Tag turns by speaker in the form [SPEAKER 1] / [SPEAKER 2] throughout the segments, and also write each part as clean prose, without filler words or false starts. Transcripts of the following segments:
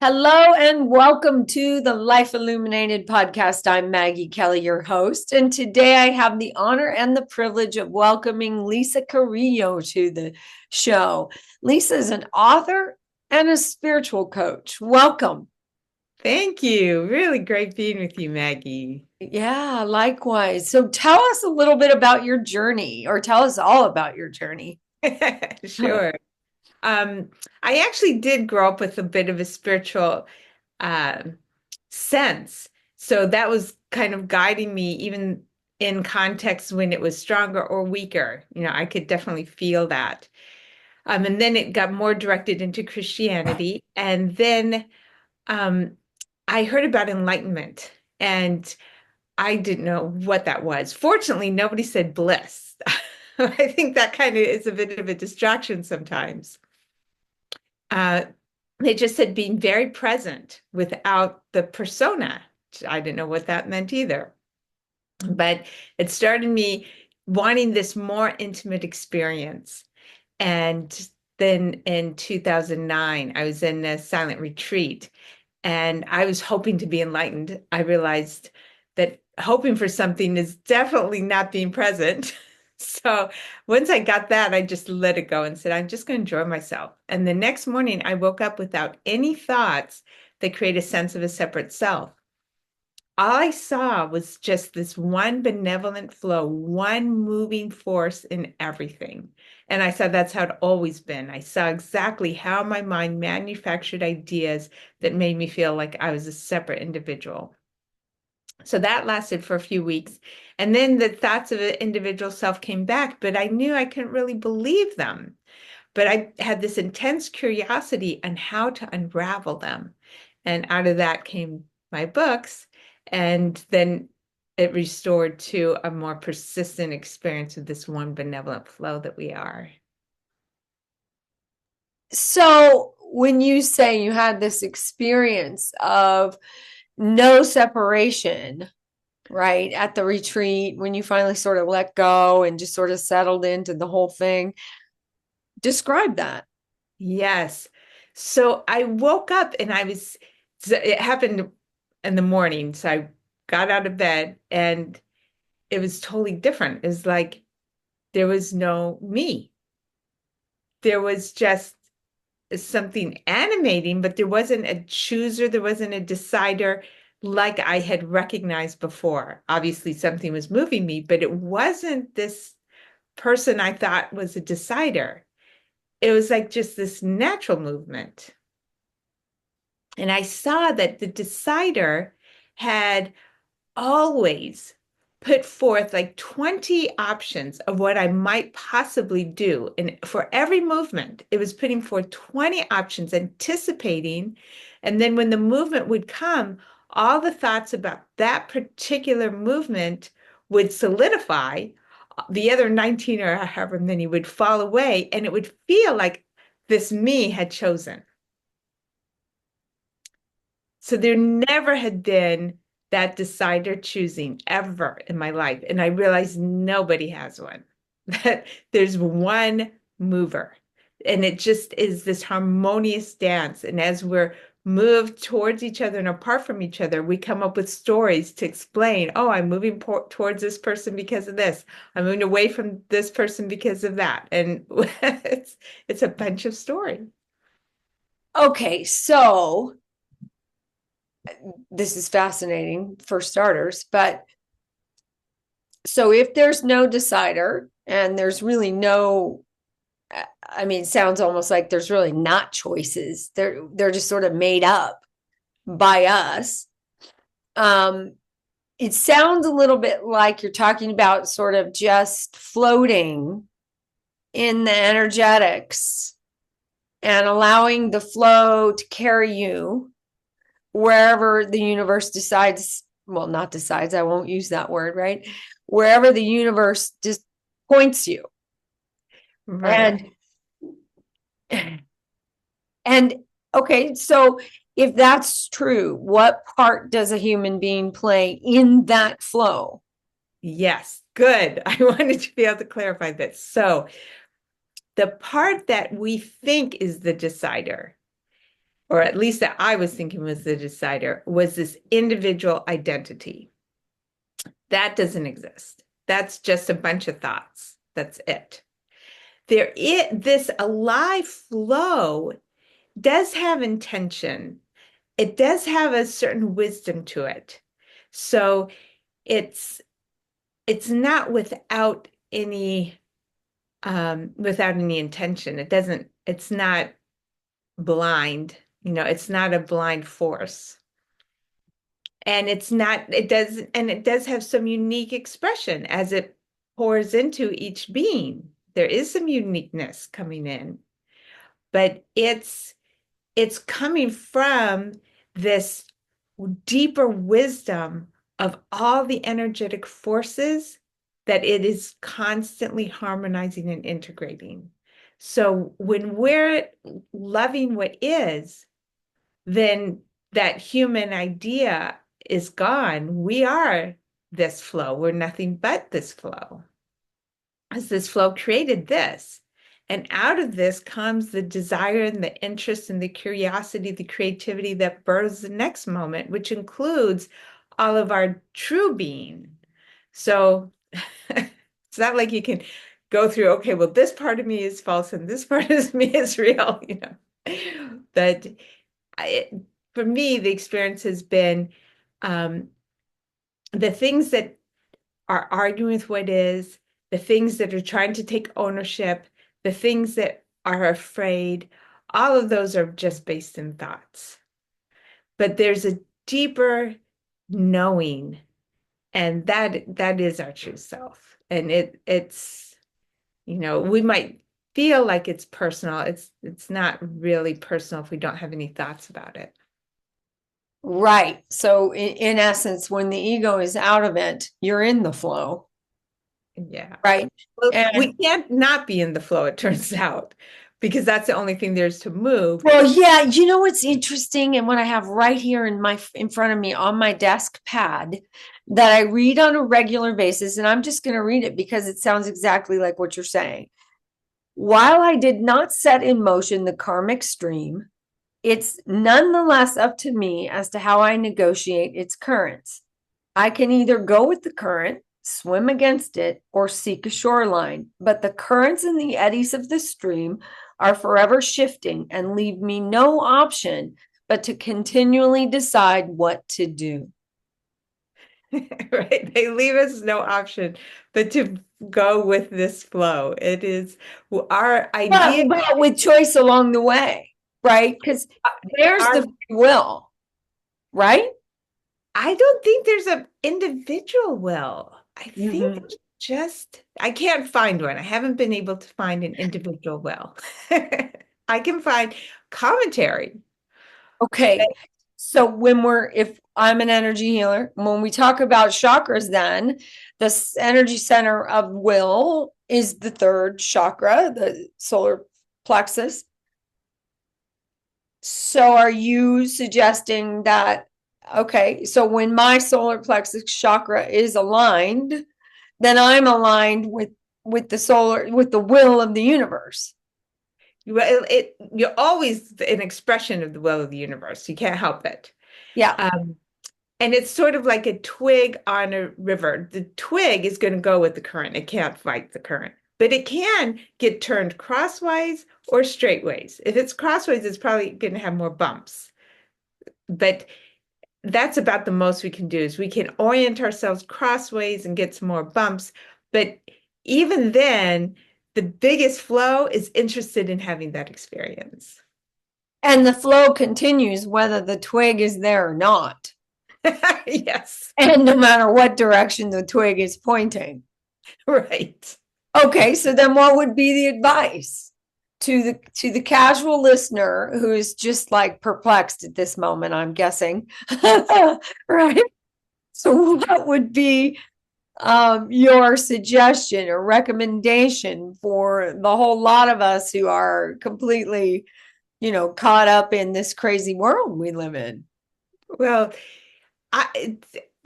[SPEAKER 1] Hello and welcome to the Life Illuminated podcast. I'm Maggie Kelly, your host, and today I have the honor and the privilege of welcoming Lisa Carrillo to the show. Lisa is an author and a spiritual coach. Welcome.
[SPEAKER 2] Thank you. Really great being with you, Maggie.
[SPEAKER 1] Yeah, likewise. So tell us a little bit about your journey, or tell us all about your journey.
[SPEAKER 2] Sure. Um, I actually did grow up with a bit of a spiritual uh, sense. So that was kind of guiding me, even in context when it was stronger or weaker. I could definitely feel that. And then it got more directed into Christianity. And then um, I heard about enlightenment, and I didn't know what that was. Fortunately, nobody said bliss. I think that kind of is a bit of a distraction sometimes. Uh, they just said being very present without the persona. I didn't know what that meant either. But it started me wanting this more intimate experience. And then in 2009, I was in a silent retreat and I was hoping to be enlightened. I realized that hoping for something is definitely not being present. So once I got that, I just let it go and said, I'm just going to enjoy myself. And the next morning, I woke up without any thoughts that create a sense of a separate self. All I saw was just this one benevolent flow, one moving force in everything. And I said, that's how it always been. I saw exactly how my mind manufactured ideas that made me feel like I was a separate individual. So that lasted for a few weeks. And then the thoughts of an individual self came back, but I knew I couldn't really believe them. But I had this intense curiosity on how to unravel them. And out of that came my books. And then it restored to a more persistent experience of this one benevolent flow that we are.
[SPEAKER 1] So, when you say you had this experience of no separation, right, at the retreat, when you finally sort of let go and just sort of settled into the whole thing, describe that.
[SPEAKER 2] Yes. So I woke up and it happened in the morning. So I got out of bed and it was totally different. It was like there was no me. There was just something animating, but there wasn't a chooser, there wasn't a decider like I had recognized before. Obviously, something was moving me, but it wasn't this person I thought was a decider. It was like just this natural movement. And I saw that the decider had always put forth like 20 options of what I might possibly do. And for every movement, it was putting forth 20 options, anticipating. And then when the movement would come, all the thoughts about that particular movement would solidify. The other 19 or however many would fall away, and it would feel like this me had chosen. So there never had been that decider choosing ever in my life. And I realized nobody has one, that there's one mover. And it just is this harmonious dance. And as we're moved towards each other and apart from each other, we come up with stories to explain, oh, I'm moving towards this person because of this. I'm moving away from this person because of that. And it's a bunch of stories.
[SPEAKER 1] Okay, so this is fascinating for starters, but so if there's no decider and there's really no, I mean, it sounds almost like there's really not choices. They're just sort of made up by us. Um, it sounds a little bit like you're talking about sort of just floating in the energetics and allowing the flow to carry you wherever the universe decides, well, not decides, I won't use that word, right? Wherever the universe just points you.
[SPEAKER 2] Right.
[SPEAKER 1] And and okay, so if that's true, what part does a human being play in that flow?
[SPEAKER 2] Yes, good. I wanted to be able to clarify this. So, the part that we think is the decider or at least that I was thinking was the decider, was this individual identity. That doesn't exist. That's just a bunch of thoughts. That's it. This alive flow does have intention. It does have a certain wisdom to it. So it's it's not without any intention. It's not blind, it's not a blind force. And it does have some unique expression as it pours into each being. There is some uniqueness coming in, but it's coming from this deeper wisdom of all the energetic forces that it is constantly harmonizing and integrating. So when we're loving what is, then that human idea is gone. We are this flow. We're nothing but this flow. As this flow created this. And out of this comes the desire and the interest and the curiosity, the creativity that births the next moment, which includes all of our true being. So it's not like you can go through, okay, well, this part of me is false and this part of me is real, But for me, the experience has been the things that are arguing with what is, the things that are trying to take ownership, the things that are afraid, all of those are just based in thoughts. But there's a deeper knowing, and that is our true self. And it's we might feel like it's personal. It's not really personal if we don't have any thoughts about it.
[SPEAKER 1] Right. So in essence, when the ego is out of it, you're in the flow.
[SPEAKER 2] Yeah.
[SPEAKER 1] Right.
[SPEAKER 2] Well,
[SPEAKER 1] And
[SPEAKER 2] we can't not be in the flow, it turns out, because that's the only thing there's to move.
[SPEAKER 1] well, yeah, you know what's interesting, and what I have right here in front of me on my desk pad that I read on a regular basis, and I'm just going to read it because it sounds exactly like what you're saying. While I did not set in motion the karmic stream, it's nonetheless up to me as to how I negotiate its currents. I can either go with the current, swim against it, or seek a shoreline, but the currents and the eddies of the stream are forever shifting and leave me no option but to continually decide what to do.
[SPEAKER 2] Right? They leave us no option but to go with this flow. It is our idea.
[SPEAKER 1] But with choice along the way, right? Because there's the
[SPEAKER 2] Our,
[SPEAKER 1] free will, right?
[SPEAKER 2] I don't think there's an individual will. I think
[SPEAKER 1] Mm-hmm.
[SPEAKER 2] it's I can't find one. I haven't been able to find an individual will. I can find commentary.
[SPEAKER 1] Okay. So if I'm an energy healer, when we talk about chakras, then the energy center of will is the third chakra, the solar plexus. So are you suggesting that, okay, so when my solar plexus chakra is aligned, then I'm aligned with the will of the universe.
[SPEAKER 2] You're always an expression of the will of the universe. You can't help it.
[SPEAKER 1] Yeah.
[SPEAKER 2] Um, and it's sort of like a twig on a river. The twig is going to go with the current. It can't fight the current, but it can get turned crosswise or straightways. If it's crossways, it's probably going to have more bumps. But that's about the most we can do is we can orient ourselves crossways and get some more bumps. But even then, the biggest flow is interested in having that experience.
[SPEAKER 1] And the flow continues whether the twig is there or not.
[SPEAKER 2] Yes,
[SPEAKER 1] And no matter what direction the twig is pointing.
[SPEAKER 2] right.
[SPEAKER 1] Okay, so then what would be the advice to the casual listener who is just like perplexed at this moment, I'm guessing. Right? So what would be your suggestion or recommendation for the whole lot of us who are completely, caught up in this crazy world we live in?
[SPEAKER 2] Well,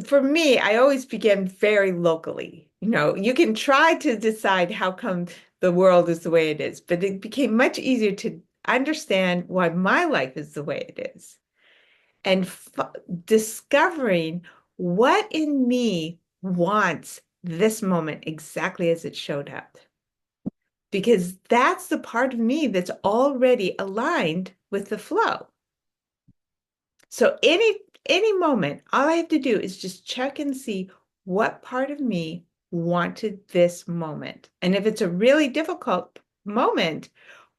[SPEAKER 2] for me, I always begin very locally. You can try to decide how come the world is the way it is, but it became much easier to understand why my life is the way it is, and discovering what in me wants this moment exactly as it showed up. Because that's the part of me that's already aligned with the flow. So any moment, all I have to do is just check and see what part of me wanted this moment. And if it's a really difficult moment,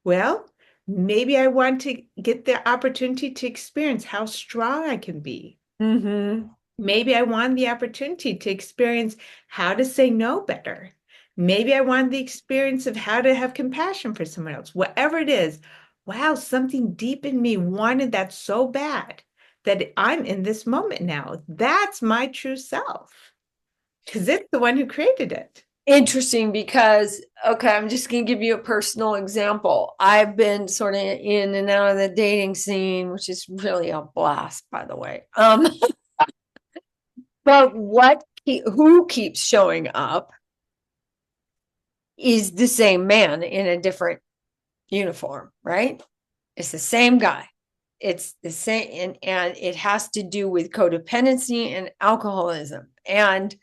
[SPEAKER 2] well, maybe I want to get the opportunity to experience how strong I can be.
[SPEAKER 1] Mm-hmm.
[SPEAKER 2] Maybe I want the opportunity to experience how to say no better. Maybe I want the experience of how to have compassion for someone else. Whatever it is, wow, something deep in me wanted that so bad that I'm in this moment now. That's my true self because it's the one who created it.
[SPEAKER 1] Interesting because, okay, I'm just going to give you a personal example. I've been sort of in and out of the dating scene, which is really a blast, by the way. But who keeps showing up is the same man in a different uniform, right? It's the same guy. It's the same, and it has to do with codependency and alcoholism. And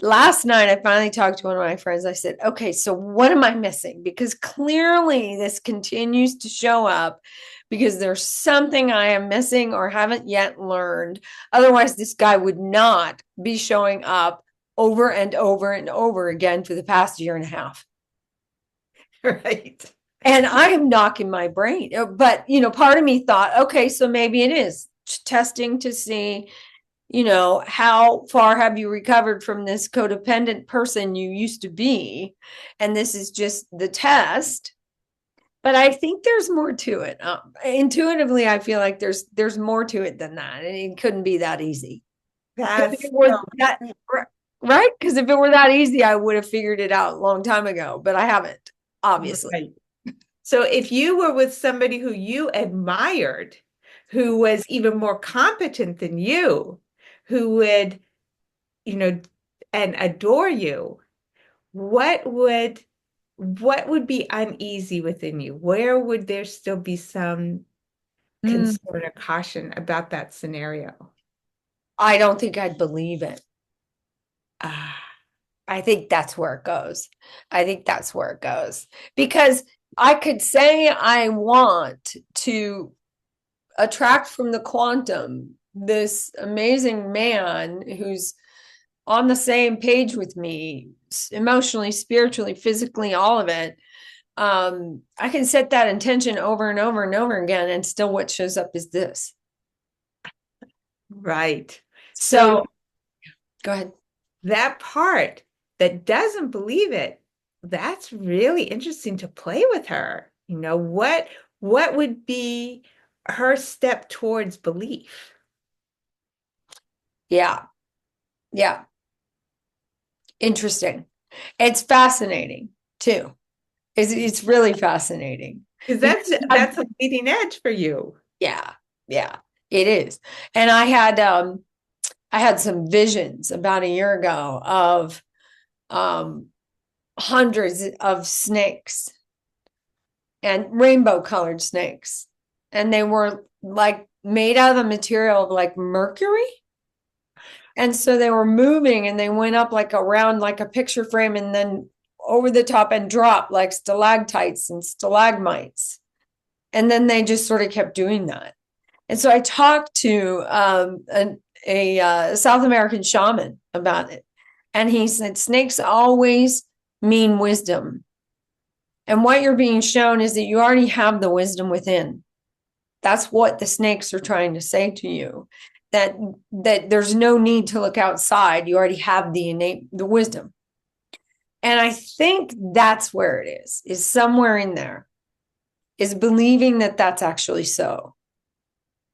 [SPEAKER 1] last night, I finally talked to one of my friends. I said, okay, so what am I missing? Because clearly this continues to show up because there's something I am missing or haven't yet learned. Otherwise, this guy would not be showing up over and over and over again for the past year and a half.
[SPEAKER 2] Right.
[SPEAKER 1] And I am knocking my brain. But, part of me thought, okay, so maybe it is testing to see, how far have you recovered from this codependent person you used to be? And this is just the test. But I think there's more to it. Intuitively, I feel like there's more to it than that. And it couldn't be that easy. If
[SPEAKER 2] That's
[SPEAKER 1] it were
[SPEAKER 2] so
[SPEAKER 1] that, right? Because if it were that easy, I would have figured it out a long time ago, but I haven't, obviously.
[SPEAKER 2] right. So if you were with somebody who you admired, who was even more competent than you, who would, you know, and adore you, what would what would be uneasy within you? Where would there still be some
[SPEAKER 1] Mm.
[SPEAKER 2] concern or caution about that scenario?
[SPEAKER 1] I don't think I'd believe it.
[SPEAKER 2] Ah,
[SPEAKER 1] I think that's where it goes. I think that's where it goes. Because I could say I want to attract from the quantum this amazing man who's on the same page with me, emotionally, spiritually, physically, all of it. I can set that intention over and over and over again, and still what shows up is this.
[SPEAKER 2] right. So
[SPEAKER 1] So go ahead.
[SPEAKER 2] that part that doesn't believe it, that's really interesting to play with her. What would be her step towards belief?
[SPEAKER 1] Yeah. Yeah. Interesting. It's fascinating too. It's really fascinating
[SPEAKER 2] Because
[SPEAKER 1] because
[SPEAKER 2] that's a leading edge for you.
[SPEAKER 1] yeah, yeah, it is. And I had some visions about a year ago of um hundreds of snakes and rainbow colored snakes. And they were like made out of the material of like mercury. And so they were moving and they went up like around like a picture frame and then over the top and dropped like stalactites and stalagmites. And then they just sort of kept doing that. And so I talked to a South American shaman about it. And he said, snakes always mean wisdom. And what you're being shown is that you already have the wisdom within. That's what the snakes are trying to say to you. That there's no need to look outside. You already have the wisdom. And I think that's where it is somewhere in there, is believing that that's actually so.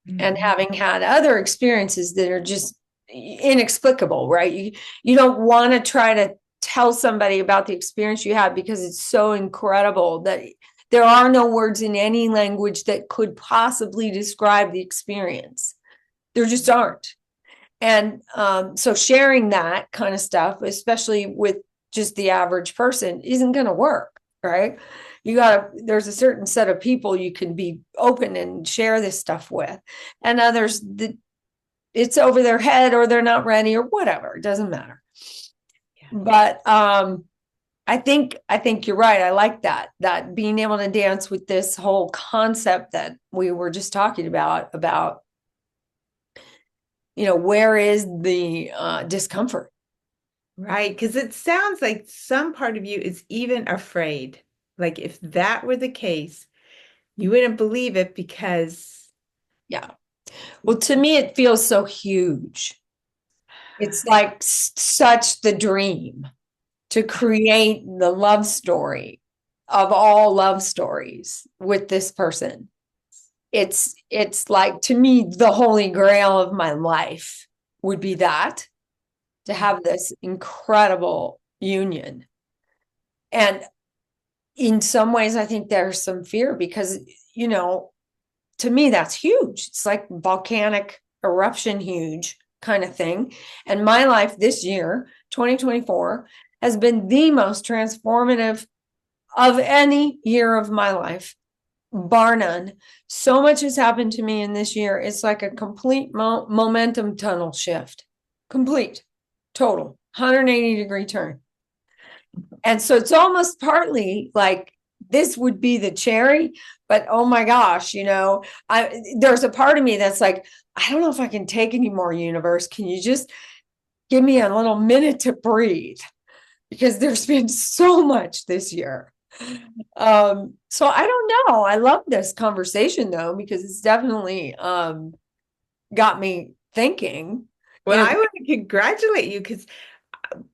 [SPEAKER 1] And
[SPEAKER 2] Mhm.
[SPEAKER 1] having had other experiences that are just inexplicable, right? You don't want to try to tell somebody about the experience you had because it's so incredible that there are no words in any language that could possibly describe the experience. There just aren't. And so sharing that kind of stuff, especially with just the average person, isn't going to work, right? there's a certain set of people you can be open and share this stuff with, and others that it's over their head or they're not ready or whatever. It doesn't matter.
[SPEAKER 2] Yeah.
[SPEAKER 1] But I think you're right. I like that being able to dance with this whole concept that we were just talking about, where is the discomfort?
[SPEAKER 2] Right. Because it sounds like some part of you is even afraid. Like if that were the case, you wouldn't believe it because
[SPEAKER 1] Yeah. Well, to me, it feels so huge. It's like such the dream to create the love story of all love stories with this person. It's like, to me, the holy grail of my life would be that, to have this incredible union. And in some ways, I think there's some fear because, to me, that's huge. It's like volcanic eruption, huge kind of thing. And my life this year, 2024, has been the most transformative of any year of my life, bar none. So much has happened to me in this year. It's like a complete momentum tunnel shift, complete, total 180-degree turn. And so it's almost partly like this would be the cherry, but oh my gosh, there's a part of me that's like, I don't know if I can take any more, universe. Can you just give me a little minute to breathe? Because there's been so much this year. So I don't know. I love this conversation though, because it's definitely got me thinking.
[SPEAKER 2] well, I want to congratulate you because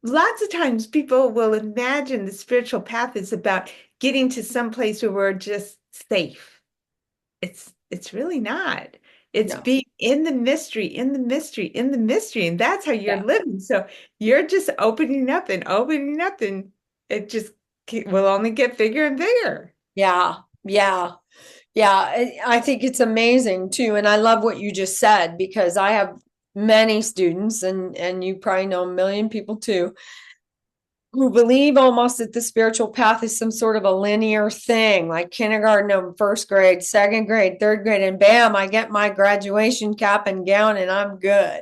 [SPEAKER 2] lots of times people will imagine the spiritual path is about getting to some place where we're just safe. It's really not. It's
[SPEAKER 1] No,
[SPEAKER 2] being in the mystery, in the mystery, in the mystery, and that's how you're
[SPEAKER 1] yeah,
[SPEAKER 2] living. So you're just opening up, and it just will only get bigger and bigger.
[SPEAKER 1] yeah, yeah. Yeah, I think it's amazing too. And I love what you just said, because I have many students, and you probably know a million people too, who believe almost that the spiritual path is some sort of a linear thing, like kindergarten and first grade, second grade, third grade, and bam, I get my graduation cap and gown and I'm good.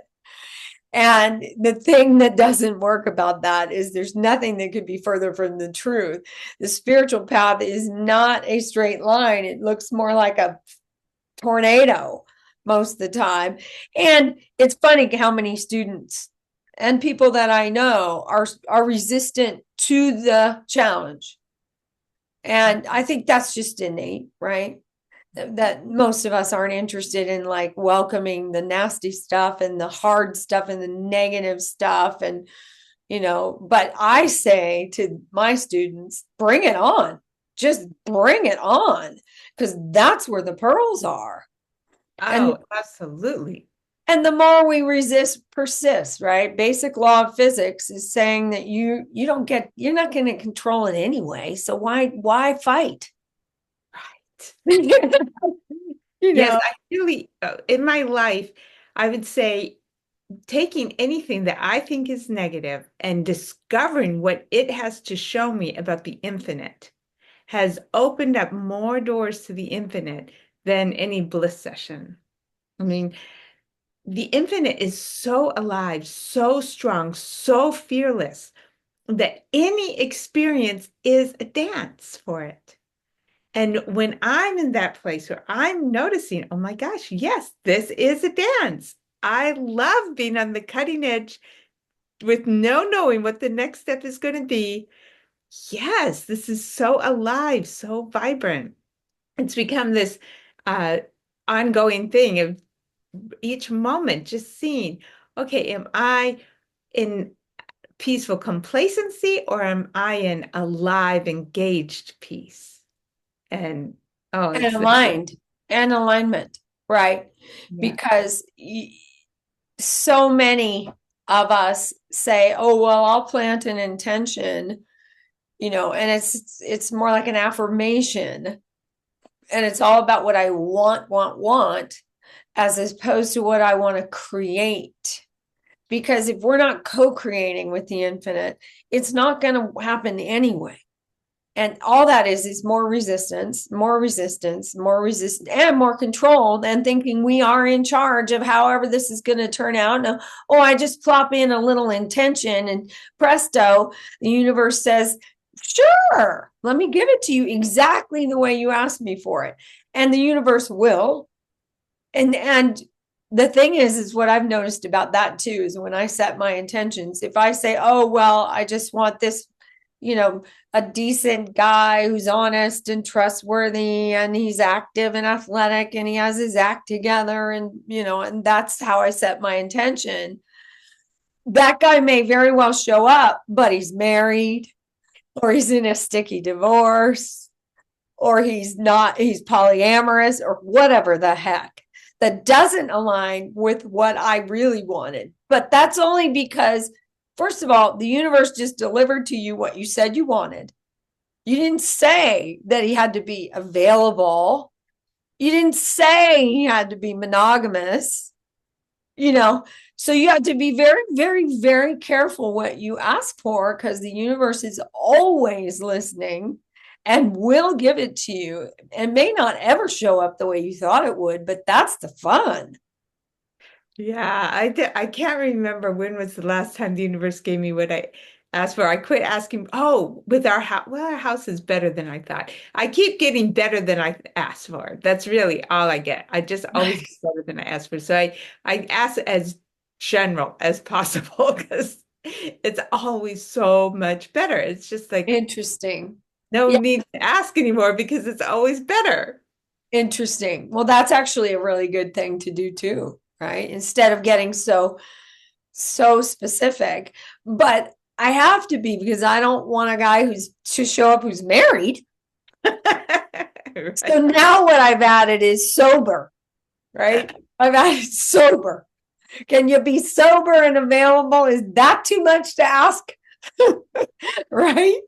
[SPEAKER 1] And the thing that doesn't work about that is there's nothing that could be further from the truth. The spiritual path is not a straight line. It looks more like a tornado most of the time. And it's funny how many students and people that I know are resistant to the challenge. And I think that's just innate, right? That most of us aren't interested in like welcoming the nasty stuff and the hard stuff and the negative stuff. And, but I say to my students, bring it on. Just bring it on, because that's where the pearls are. And
[SPEAKER 2] Oh, absolutely.
[SPEAKER 1] and the more we resist persists, right? Basic law of physics is saying that you're not going to control it anyway. So why fight?
[SPEAKER 2] Right.
[SPEAKER 1] You
[SPEAKER 2] Yes,
[SPEAKER 1] know,
[SPEAKER 2] I really, in my life, I would say taking anything that I think is negative and discovering what it has to show me about the infinite has opened up more doors to the infinite than any bliss session. I mean, the infinite is so alive, so strong, so fearless that any experience is a dance for it. And when I'm in that place where I'm noticing, oh my gosh, yes, this is a dance. I love being on the cutting edge with no knowing what the next step is going to be. Yes, this is so alive, so vibrant. It's become this uh, ongoing thing of each moment just seeing, okay, am I in peaceful complacency or am I in alive, engaged peace? And oh,
[SPEAKER 1] and
[SPEAKER 2] it's
[SPEAKER 1] aligned and alignment, right?
[SPEAKER 2] yeah.
[SPEAKER 1] Because so many of us say, "Oh, well, I'll plant an intention," and it's more like an affirmation, and it's all about what I want, as opposed to what I want to create. Because if we're not co-creating with the infinite, it's not going to happen anyway. And all that is more resistance, more resistance, more resistance, and more controlled, and thinking we are in charge of however this is going to turn out. Now, oh, I just plop in a little intention and presto, the universe says, sure, let me give it to you exactly the way you asked me for it. And the universe will. And the thing is what I've noticed about that too is when I set my intentions, if I say, oh, well, I just want this, you know, a decent guy who's honest and trustworthy and he's active and athletic and he has his act together, and and that's how I set my intention. That guy may very well show up, but he's married or he's in a sticky divorce or he's polyamorous or whatever the heck that doesn't align with what I really wanted. But that's only because, first of all, the universe just delivered to you what you said you wanted. You didn't say that he had to be available. You didn't say he had to be monogamous, you know. So you have to be very, very, very careful what you ask for, because the universe is always listening and will give it to you, and may not ever show up the way you thought it would, but that's the fun.
[SPEAKER 2] Yeah, I can't remember when was the last time the universe gave me what I asked for. I quit asking, oh, with our house, well, our house is better than I thought. I keep getting better than I asked for. That's really all I get. I just always get better than I asked for. So I ask as general as possible because it's always so much better. It's just like
[SPEAKER 1] Interesting.
[SPEAKER 2] no
[SPEAKER 1] Yeah,
[SPEAKER 2] need to ask anymore because it's always better.
[SPEAKER 1] interesting. Well, that's actually a really good thing to do too, right? Instead of getting so specific. But I have to be, because I don't want a guy who's to show up who's married. So
[SPEAKER 2] Right.
[SPEAKER 1] now what I've added is sober, right? I've added sober. Can you be sober and available? Is that too much to ask? Right?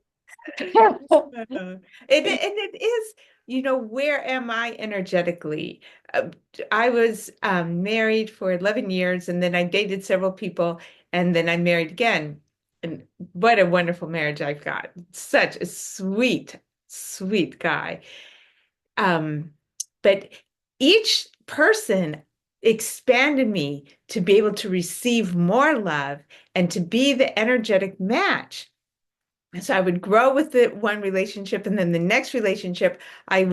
[SPEAKER 2] And it is, where am I energetically? Uh, I was married for 11 years and then I dated several people and then I married again. And what a wonderful marriage I've got. Such a sweet, sweet guy. Um, but each person expanded me to be able to receive more love and to be the energetic match. So I would grow with the one relationship, and then the next relationship, I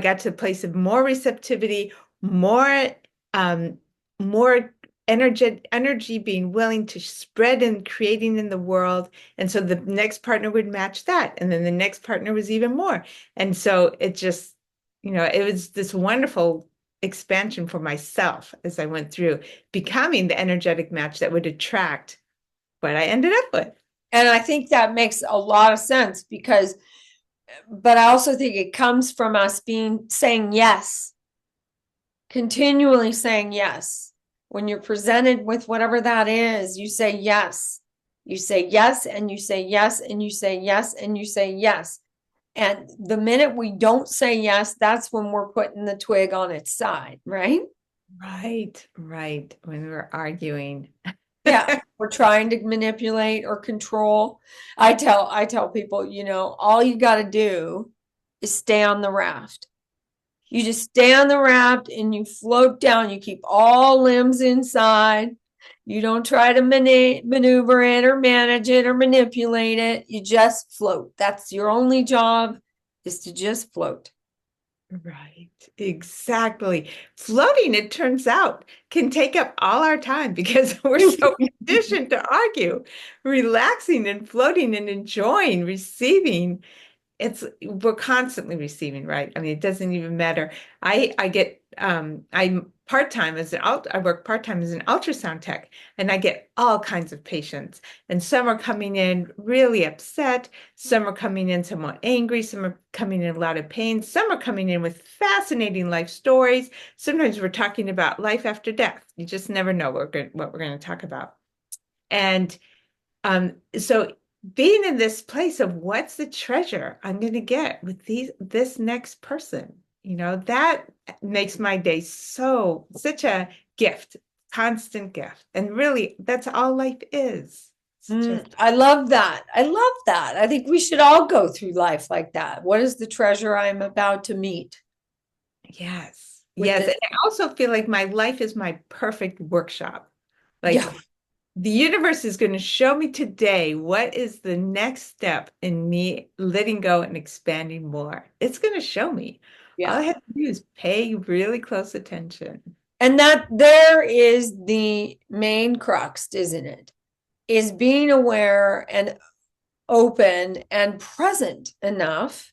[SPEAKER 2] got to a place of more receptivity, more um, more energy being willing to spread and creating in the world. And so the next partner would match that, and then the next partner was even more. And so it just, it was this wonderful expansion for myself as I went through becoming the energetic match that would attract what I ended up with.
[SPEAKER 1] And I think that makes a lot of sense, because, but I also think it comes from us saying yes, continually saying yes. When you're presented with whatever that is, you say yes. You say yes, and you say yes, and you say yes, and you say yes. And the minute we don't say yes, that's when we're putting the twig on its side, right?
[SPEAKER 2] Right, right. When we're arguing.
[SPEAKER 1] Yeah, we're trying to manipulate or control. I tell people, all you got to do is stay on the raft. You just stay on the raft and you float down. You keep all limbs inside. You don't try to maneuver it or manage it or manipulate it. You just float. That's your only job, is to just float.
[SPEAKER 2] Right, exactly. Floating, it turns out, can take up all our time because we're so conditioned to argue. Relaxing and floating and enjoying, receiving, we're constantly receiving, right? I mean, it doesn't even matter. I get I'm part-time I work part-time as an ultrasound tech, and I get all kinds of patients. And some are coming in really upset, some are coming in somewhat angry, some are coming in a lot of pain, some are coming in with fascinating life stories. Sometimes we're talking about life after death. You just never know what we're going to talk about. And so being in this place of what's the treasure I'm going to get with this next person, that makes my day such a gift, constant gift. And really, that's all life is.
[SPEAKER 1] I love that. I love that. I think we should all go through life like that. What is the treasure I'm about to meet
[SPEAKER 2] Yes.
[SPEAKER 1] with
[SPEAKER 2] Yes.
[SPEAKER 1] this?
[SPEAKER 2] And I also feel like my life is my perfect workshop.
[SPEAKER 1] Yeah.
[SPEAKER 2] Like the universe is going to show me today what is the next step in me letting go and expanding more. It's going to show me. All I
[SPEAKER 1] Yeah.
[SPEAKER 2] have to do is pay really close attention.
[SPEAKER 1] And that there is the main crux, isn't it? Is being aware and open and present enough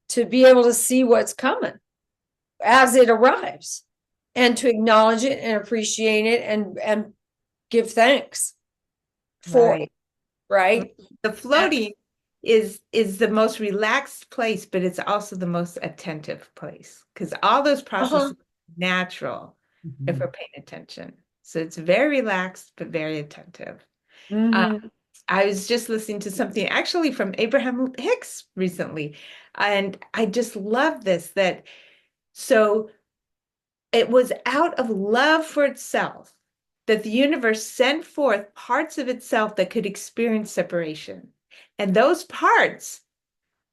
[SPEAKER 1] to be able to see what's coming as it arrives and to acknowledge it and appreciate it and give thanks for it,
[SPEAKER 2] Right.
[SPEAKER 1] right?
[SPEAKER 2] The floating is the most relaxed place, but it's also the most attentive place because all those
[SPEAKER 1] Uh-huh.
[SPEAKER 2] processes are natural if
[SPEAKER 1] Mhm.
[SPEAKER 2] we're paying attention. So it's very relaxed, but very attentive. Um,
[SPEAKER 1] Mhm.
[SPEAKER 2] I was just listening to something actually from Abraham Hicks recently, and I just love this that so it was out of love for itself that the universe sent forth parts of itself that could experience separation. And those parts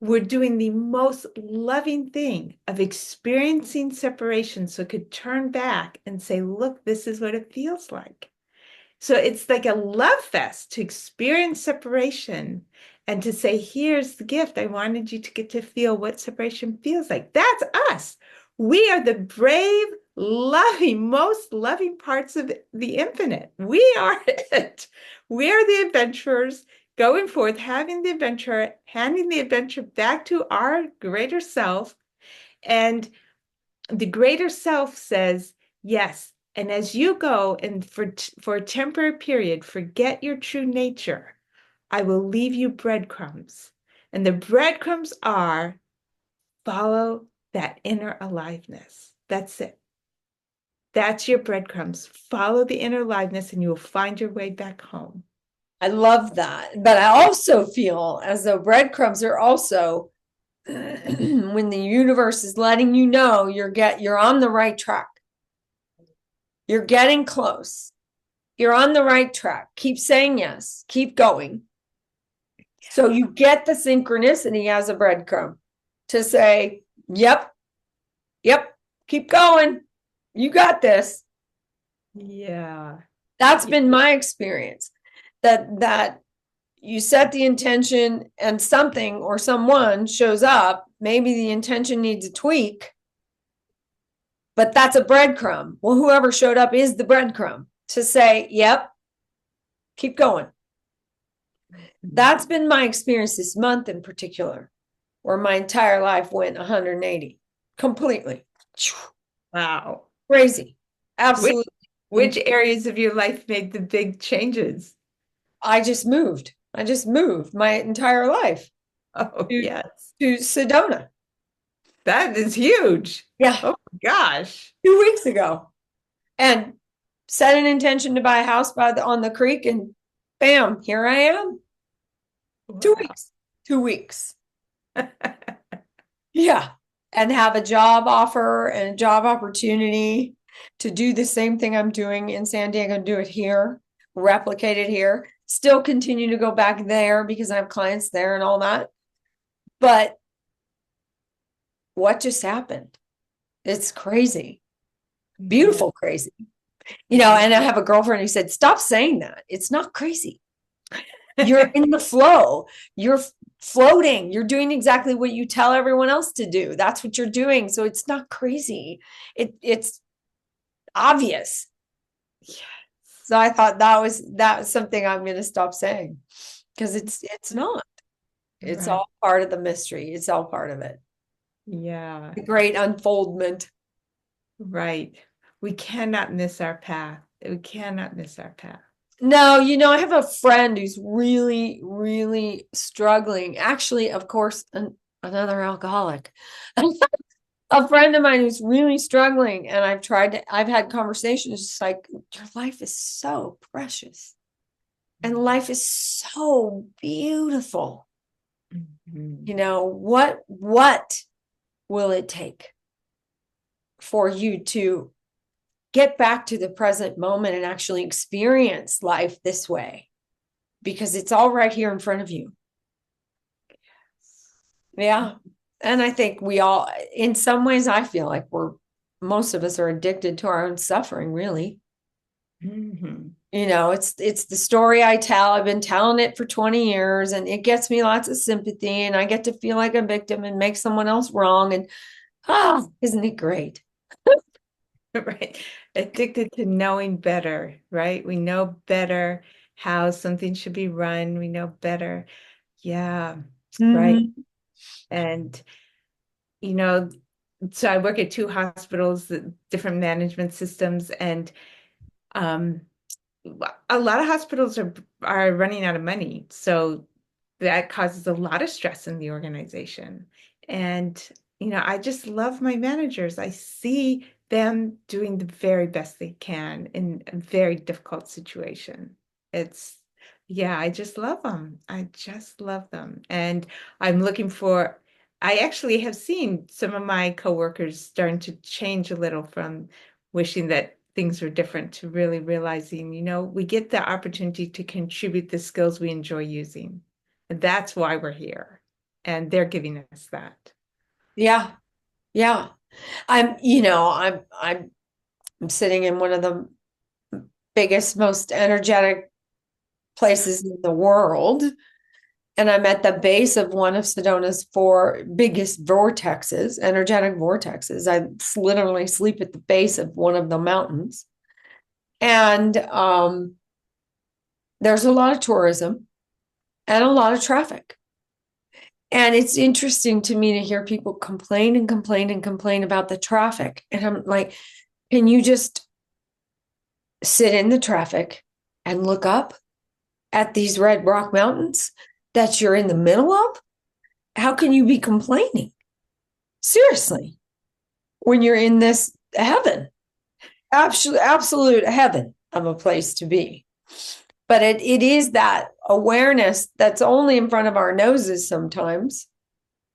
[SPEAKER 2] were doing the most loving thing of experiencing separation so it could turn back and say, look, this is what it feels like. So it's like a love fest to experience separation and to say, here's the gift. I wanted you to get to feel what separation feels like. That's us. We are the brave, loving, most loving parts of the infinite. We are it. We are the adventurers going forth, having the adventure, handing the adventure back to our greater self. And the greater self says, yes. And as you go and for a temporary period, forget your true nature, I will leave you breadcrumbs. And the breadcrumbs are follow that inner aliveness. That's it. That's your breadcrumbs. Follow the inner aliveness and you will find your way back home.
[SPEAKER 1] I love that. But I also feel as though breadcrumbs are also when the universe is letting you know you're on the right track. You're getting close. You're on the right track. Keep saying yes. Keep going. So you get the synchronicity as a breadcrumb to say, yep, yep, keep going. You got this.
[SPEAKER 2] Yeah.
[SPEAKER 1] That's
[SPEAKER 2] Yeah.
[SPEAKER 1] been my experience. That you set the intention and something or someone shows up, maybe the intention needs a tweak, but that's a breadcrumb. Well, whoever showed up is the breadcrumb to say, yep, keep going. That's been my experience this month in particular, where my entire life went 180 completely.
[SPEAKER 2] Wow.
[SPEAKER 1] Crazy.
[SPEAKER 2] Which,
[SPEAKER 1] Absolutely.
[SPEAKER 2] which areas of your life made the big changes?
[SPEAKER 1] I just moved. I just moved my entire life
[SPEAKER 2] Oh,
[SPEAKER 1] to,
[SPEAKER 2] yes.
[SPEAKER 1] to Sedona.
[SPEAKER 2] That is huge.
[SPEAKER 1] Yeah,
[SPEAKER 2] Oh my gosh.
[SPEAKER 1] 2 weeks ago. And set an intention to buy a house on the creek, and bam, here I am. Two
[SPEAKER 2] Wow.
[SPEAKER 1] weeks. 2 weeks. Yeah. And have a job offer and a job opportunity to do the same thing I'm doing in San Diego, do it here, replicate it here, still continue to go back there because I have clients there and all that. But what just happened? It's crazy,
[SPEAKER 2] Yeah.
[SPEAKER 1] beautiful, crazy. And I have a girlfriend who said, stop saying that. It's not crazy. You're in the flow. You're floating. You're doing exactly what you tell everyone else to do. That's what you're doing. So it's not crazy. It's obvious.
[SPEAKER 2] Yes.
[SPEAKER 1] So I thought that was something I'm going to stop saying because it's not. It's
[SPEAKER 2] Right.
[SPEAKER 1] all part of the mystery. It's all part of it.
[SPEAKER 2] Yeah.
[SPEAKER 1] The great unfoldment.
[SPEAKER 2] Right. We cannot miss our path. We cannot miss our path.
[SPEAKER 1] No, I have a friend who's really, really struggling. Actually, of course, another alcoholic. A friend of mine who's really struggling, and I've had conversations just like, your life is so precious and life is so beautiful.
[SPEAKER 2] Mhm.
[SPEAKER 1] What will it take for you to get back to the present moment and actually experience life this way? because it's all right here in front of you. Yeah. And I think we all, in some ways, I feel like most of us are addicted to our own suffering, really.
[SPEAKER 2] Mhm.
[SPEAKER 1] It's the story I tell. I've been telling it for 20 years and it gets me lots of sympathy and I get to feel like a victim and make someone else wrong. And isn't it great?
[SPEAKER 2] Right. Addicted to knowing better, right? We know better how something should be run. We know better. Yeah, right.
[SPEAKER 1] Mhm.
[SPEAKER 2] And, you know, so I work at two hospitals, different management systems, and um, a lot of hospitals are running out of money. So that causes a lot of stress in the organization. And, I just love my managers. I see them doing the very best they can in a very difficult situation. It's, yeah, I just love them. I just love them. And I'm looking for, I actually have seen some of my coworkers starting to change a little from wishing that things were different to really realizing, we get the opportunity to contribute the skills we enjoy using. And that's why we're here. And they're giving us that.
[SPEAKER 1] Yeah. Yeah. I'm sitting in one of the biggest, most energetic places in the world. And I'm at the base of one of Sedona's four biggest vortexes, energetic vortexes. I literally sleep at the base of one of the mountains. And there's a lot of tourism and a lot of traffic. And it's interesting to me to hear people complain and complain and complain about the traffic. And I'm like, can you just sit in the traffic and look up at these red rock mountains that you're in the middle of? How can you be complaining? Seriously, when you're in this heaven, absolute heaven of a place to be. But it is that awareness that's only in front of our noses sometimes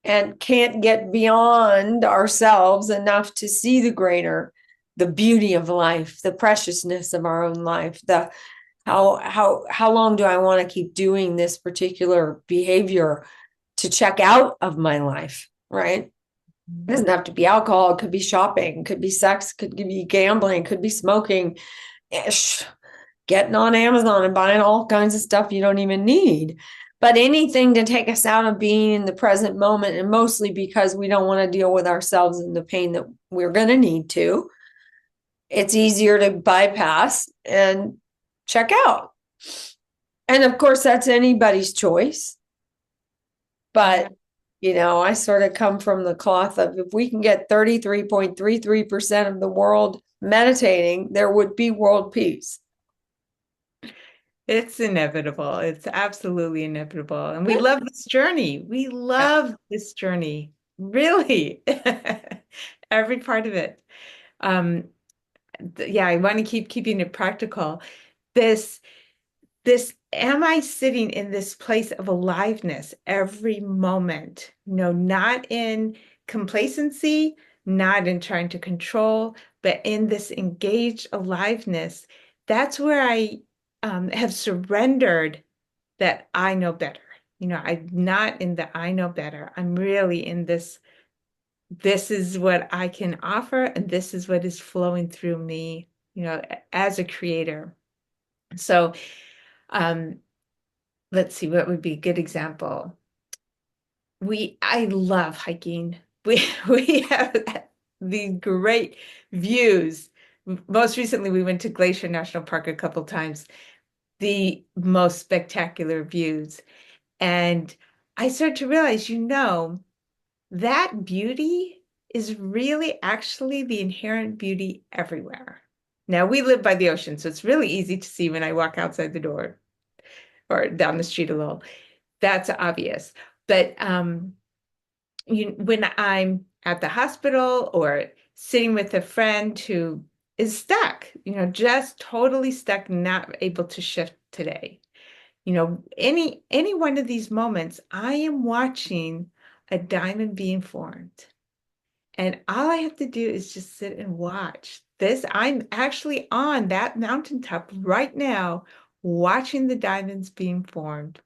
[SPEAKER 1] and can't get beyond ourselves enough to see the beauty of life, the preciousness of our own life, the how long do I want to keep doing this particular behavior to check out of my life, right? It doesn't have to be alcohol, it could be shopping, it could be sex, it could be gambling, it could be smoking, getting on Amazon and buying all kinds of stuff you don't even need. But anything to take us out of being in the present moment, and mostly because we don't want to deal with ourselves and the pain that we're going to need to, it's easier to bypass and check out. And of course, that's anybody's choice.
[SPEAKER 2] Yeah.
[SPEAKER 1] But, I sort of come from the cloth of if we can get 33.33% of the world meditating, there would be world peace.
[SPEAKER 2] It's inevitable. It's absolutely inevitable. And we love this journey. We love this journey. Really. Every part of it. Um, yeah, I want to keep keeping it practical. This am I sitting in this place of aliveness every moment? Not in complacency, not in trying to control, but in this engaged aliveness. That's where I have surrendered that I know better. I'm not in the I know better. I'm really in this is what I can offer, and this is what is flowing through me, as a creator. So, um, let's see, what would be a good example? I love hiking. We have these great views. Most recently, we went to Glacier National Park a couple times. The most spectacular views. And I started to realize, that beauty is really actually the inherent beauty everywhere. Now, we live by the ocean, so it's really easy to see when I walk outside the door or down the street a little. That's obvious. But when I'm at the hospital or sitting with a friend who is stuck, just totally stuck, not able to shift today. Any one of these moments, I am watching a diamond being formed. And all I have to do is just sit and watch this. I'm actually on that mountaintop right now, watching the diamonds being formed.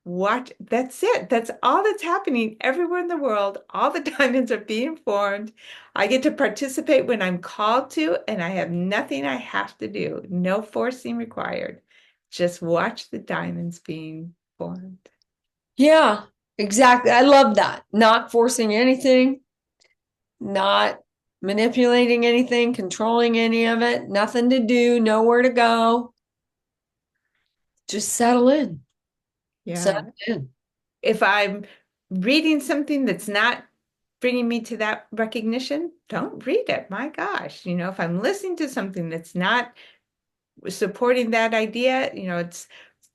[SPEAKER 2] That's it. That's all that's happening everywhere in the world. All the diamonds are being formed. I get to participate when I'm called to, and I have nothing I have to do. No forcing required. Just watch the diamonds being formed.
[SPEAKER 1] Yeah, exactly. I love that. Not forcing anything, not manipulating anything, controlling any of it, nothing to do, nowhere to go. Just settle in. Settle
[SPEAKER 2] Yeah.
[SPEAKER 1] in.
[SPEAKER 2] If I'm reading something that's not bringing me to that recognition, don't read it. My gosh, if I'm listening to something that's not supporting that idea, it's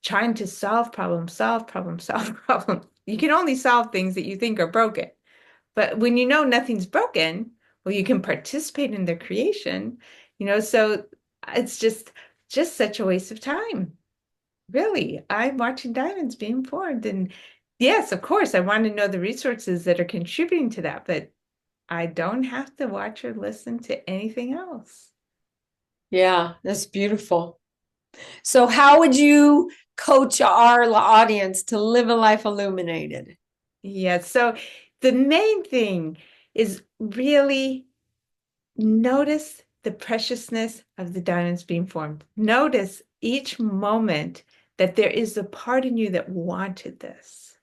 [SPEAKER 2] trying to solve problem. You can only solve things that you think are broken. But when you know nothing's broken, well, you can participate in their creation, so it's just such a waste of time. Really, I'm watching diamonds being formed. And yes, of course, I want to know the resources that are contributing to that, but I don't have to watch or listen to anything else.
[SPEAKER 1] Yeah, that's beautiful. So, how would you coach our audience to live a life illuminated?
[SPEAKER 2] Yeah, so the main thing is really notice the preciousness of the diamonds being formed. Notice each moment that there is a part in you that wanted this.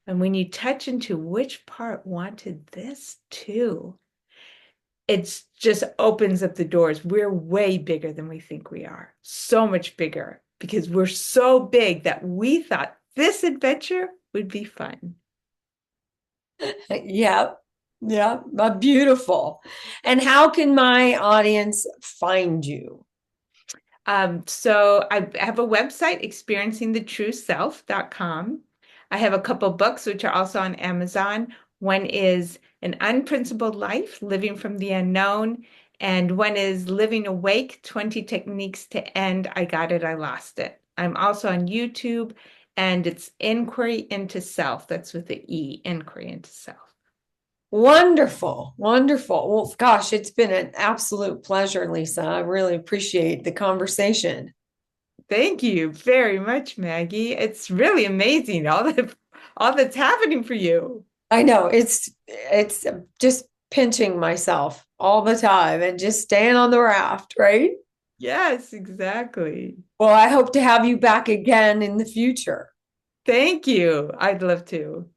[SPEAKER 2] And when you touch into which part wanted this too, it just opens up the doors. We're way bigger than we think we are. So much bigger because we're so big that we thought this adventure would be fun.
[SPEAKER 1] Yeah, yeah, beautiful. And how can my audience find you?
[SPEAKER 2] So I have a website, experiencingthetrueself.com. I have a couple books which are also on Amazon. One is An Unprincipled Life, Living from the Unknown, and one is Living Awake, 20 Techniques to End I Got It, I Lost It. I'm also on YouTube, and it's Inquiry into Self. That's with the E, Inquiry into Self.
[SPEAKER 1] Wonderful, wonderful. Well, gosh, it's been an absolute pleasure, Lisa. I really appreciate the conversation.
[SPEAKER 2] Thank you very much, Maggie. It's really amazing all that's happening for you.
[SPEAKER 1] I know it's just pinching myself all the time and just staying on the raft, right?
[SPEAKER 2] Yes, exactly.
[SPEAKER 1] Well, I hope to have you back again in the future.
[SPEAKER 2] Thank you. I'd love to.